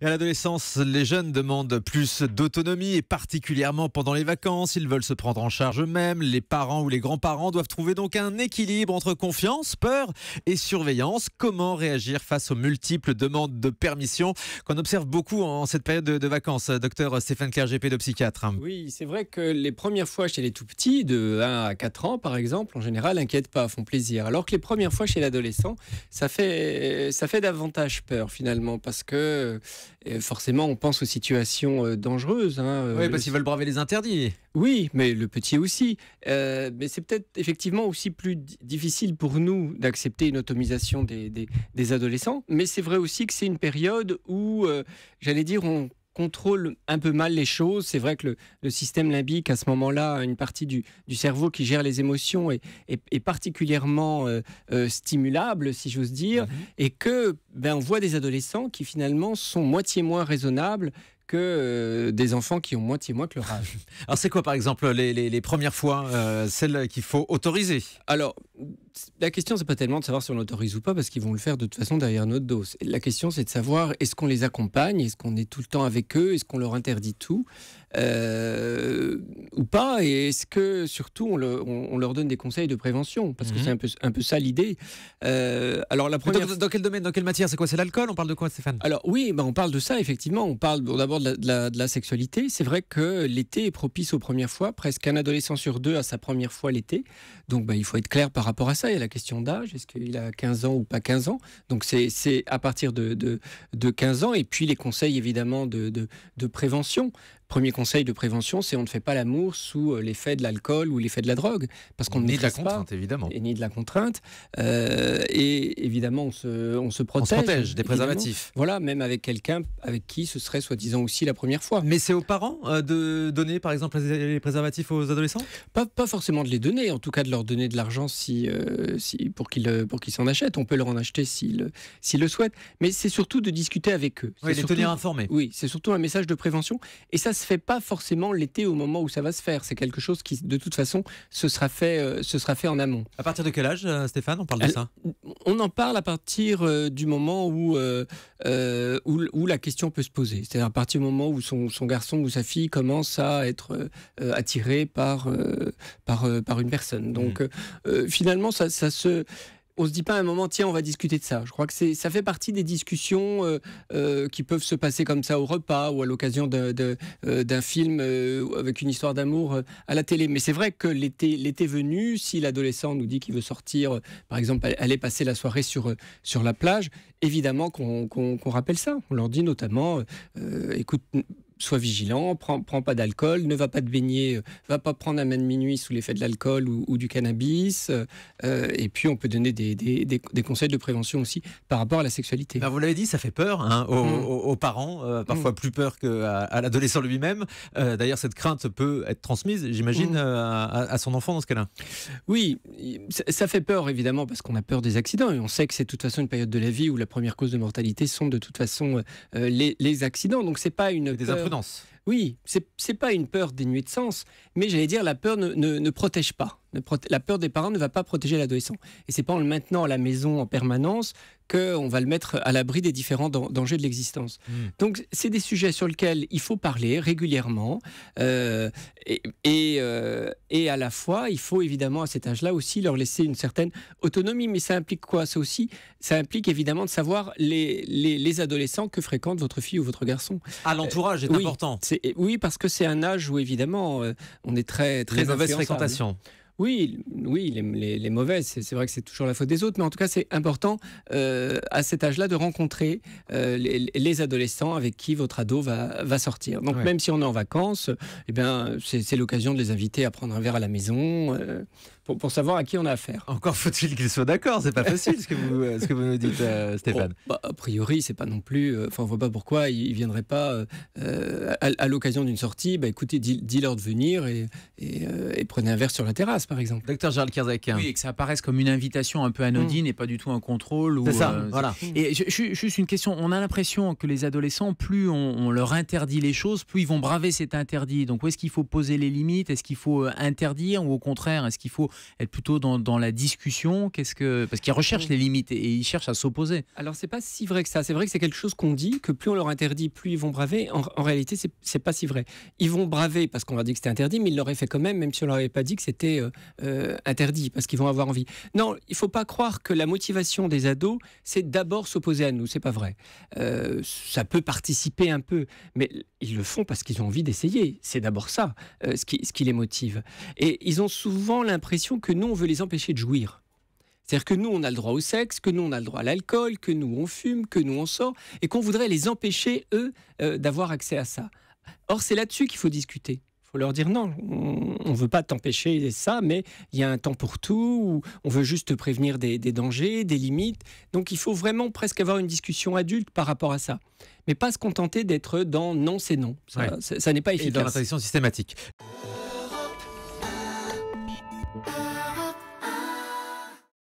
Et à l'adolescence, les jeunes demandent plus d'autonomie et particulièrement pendant les vacances. Ils veulent se prendre en charge eux-mêmes. Les parents ou les grands-parents doivent trouver donc un équilibre entre confiance, peur et surveillance. Comment réagir face aux multiples demandes de permission qu'on observe beaucoup en cette période de vacances? Docteur Stéphane Clerget, pédopsychiatre. Oui, c'est vrai que les premières fois chez les tout-petits, de 1 à 4 ans par exemple, en général, n'inquiètent pas, font plaisir. Alors que les premières fois chez l'adolescent, ça fait davantage peur finalement, parce que forcément on pense aux situations dangereuses. Oui, parce qu'ils veulent braver les interdits. Oui, mais le petit aussi. Mais c'est peut-être effectivement aussi plus difficile pour nous d'accepter une autonomisation des adolescents. Mais c'est vrai aussi que c'est une période où, j'allais dire, on contrôle un peu mal les choses. C'est vrai que le système limbique, à ce moment-là, une partie du cerveau qui gère les émotions est particulièrement stimulable, si j'ose dire, et que on voit des adolescents qui finalement sont moitié moins raisonnables que des enfants qui ont moitié moins que leur âge. Alors c'est quoi par exemple les premières fois, celles qu'il faut autoriser? Alors, la question c'est pas tellement de savoir si on l'autorise ou pas, parce qu'ils vont le faire de toute façon derrière notre dos. La question c'est de savoir, est-ce qu'on les accompagne, est-ce qu'on est tout le temps avec eux, est-ce qu'on leur interdit tout ou pas, et est-ce que surtout on leur donne des conseils de prévention, parce que c'est un peu ça l'idée. Alors la première... Dans quel domaine, dans quelle matière? C'est quoi? C'est l'alcool? On parle de quoi, Stéphane? Alors oui, on parle de ça effectivement. On parle d'abord de la sexualité. C'est vrai que l'été est propice aux premières fois. Presque un adolescent sur 2 a sa première fois l'été. Donc il faut être clair par rapport à ça. Il y a la question d'âge. Est-ce qu'il a 15 ans ou pas 15 ans? Donc c'est à partir de 15 ans. Et puis les conseils évidemment de prévention. Premier conseil de prévention, c'est on ne fait pas l'amour sous l'effet de l'alcool ou l'effet de la drogue, parce qu'on ne ni de la maîtrise contrainte, pas, évidemment. et ni de la contrainte. Et évidemment, on se protège. On se protège des évidemment. Préservatifs. Voilà, même avec quelqu'un avec qui ce serait soi-disant aussi la première fois. Mais c'est aux parents de donner, par exemple, les préservatifs aux adolescents? Pas forcément de les donner, en tout cas de leur donner de l'argent pour qu'ils s'en achètent. On peut leur en acheter s'ils le souhaitent. Mais c'est surtout de discuter avec eux. Oui, les tenir informés. Oui, c'est surtout un message de prévention. Et ça se fait pas forcément l'été au moment où ça va se faire. C'est quelque chose qui, de toute façon, se sera fait en amont. À partir de quel âge, Stéphane, on parle de ça? On en parle à partir du moment où la question peut se poser. C'est-à-dire à partir du moment où son garçon ou sa fille commence à être attiré par une personne. Donc finalement, on se dit pas à un moment, tiens, on va discuter de ça. Je crois que ça fait partie des discussions qui peuvent se passer comme ça au repas ou à l'occasion d'un film avec une histoire d'amour à la télé. Mais c'est vrai que l'été venu, si l'adolescent nous dit qu'il veut sortir, par exemple, aller passer la soirée sur la plage, évidemment qu'on rappelle ça. On leur dit notamment, écoute, sois vigilant, prends pas d'alcool, ne va pas te baigner, va pas prendre un bain de minuit sous l'effet de l'alcool ou du cannabis. Et puis on peut donner des conseils de prévention aussi par rapport à la sexualité. Ben vous l'avez dit, ça fait peur aux parents, parfois plus peur qu'à l'adolescent lui-même. D'ailleurs, cette crainte peut être transmise, j'imagine, à son enfant dans ce cas-là. Oui, ça fait peur évidemment parce qu'on a peur des accidents et on sait que c'est de toute façon une période de la vie où la première cause de mortalité sont de toute façon les accidents. Donc c'est pas une des imprudences. Oui, c'est pas une peur dénuée de sens, mais j'allais dire la peur ne protège pas. La peur des parents ne va pas protéger l'adolescent. Et c'est pas en le maintenant à la maison en permanence qu'on va le mettre à l'abri des différents dangers de l'existence. Donc c'est des sujets sur lesquels il faut parler régulièrement et à la fois il faut évidemment à cet âge-là aussi leur laisser une certaine autonomie. Mais ça implique quoi? Ça implique évidemment de savoir les adolescents que fréquente votre fille ou votre garçon. L'entourage est important. Oui, parce que c'est un âge où évidemment on est très les mauvaises fréquentations. Oui, les mauvaises, c'est vrai que c'est toujours la faute des autres, mais en tout cas, c'est important à cet âge-là de rencontrer les adolescents avec qui votre ado va sortir. Donc, même si on est en vacances, c'est l'occasion de les inviter à prendre un verre à la maison pour savoir à qui on a affaire. Encore faut-il qu'ils soient d'accord, c'est pas facile ce que vous nous dites, Stéphane. A priori, c'est pas non plus. On voit pas pourquoi ils viendraient pas à l'occasion d'une sortie. Écoutez, dis-leur de venir et prenez un verre sur la terrasse, par exemple. Docteur Gérald Kierzek. Oui, et que ça apparaisse comme une invitation un peu anodine et pas du tout un contrôle. C'est ça, voilà. Et juste une question, on a l'impression que les adolescents, plus on leur interdit les choses, plus ils vont braver cet interdit. Donc où est-ce qu'il faut poser les limites? Est-ce qu'il faut interdire ou au contraire, est-ce qu'il faut être plutôt dans la discussion? Parce qu'ils recherchent les limites et ils cherchent à s'opposer. Alors, c'est pas si vrai que ça. C'est vrai que c'est quelque chose qu'on dit, que plus on leur interdit, plus ils vont braver. En réalité, c'est pas si vrai. Ils vont braver parce qu'on leur dit que c'était interdit, mais ils l'auraient fait quand même si on leur avait pas dit que c'était interdit, parce qu'ils vont avoir envie. Non, il faut pas croire que la motivation des ados, c'est d'abord s'opposer à nous. C'est pas vrai. Ça peut participer un peu, mais ils le font parce qu'ils ont envie d'essayer. C'est d'abord ça, ce qui les motive. Et ils ont souvent l'impression que nous, on veut les empêcher de jouir. C'est-à-dire que nous, on a le droit au sexe, que nous, on a le droit à l'alcool, que nous, on fume, que nous, on sort, et qu'on voudrait les empêcher, eux, d'avoir accès à ça. Or, c'est là-dessus qu'il faut discuter. Il faut leur dire non, on ne veut pas t'empêcher ça, mais il y a un temps pour tout, ou on veut juste te prévenir des dangers, des limites. Donc, il faut vraiment presque avoir une discussion adulte par rapport à ça. Mais pas se contenter d'être dans non, c'est non. Ça n'est pas efficace. Et dans l'interdiction systématique.